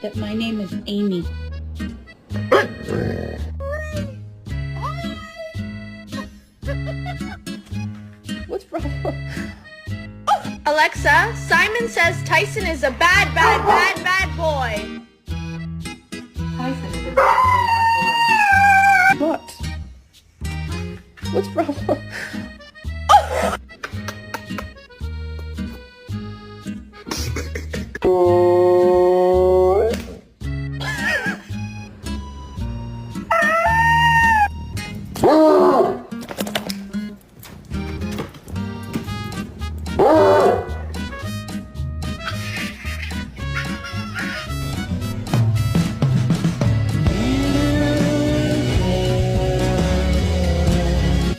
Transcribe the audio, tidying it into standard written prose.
that my name is Amy. What's wrong? Alexa, Simon says Tyson is a bad boy. Tyson is a bad boy. What? What's wrong?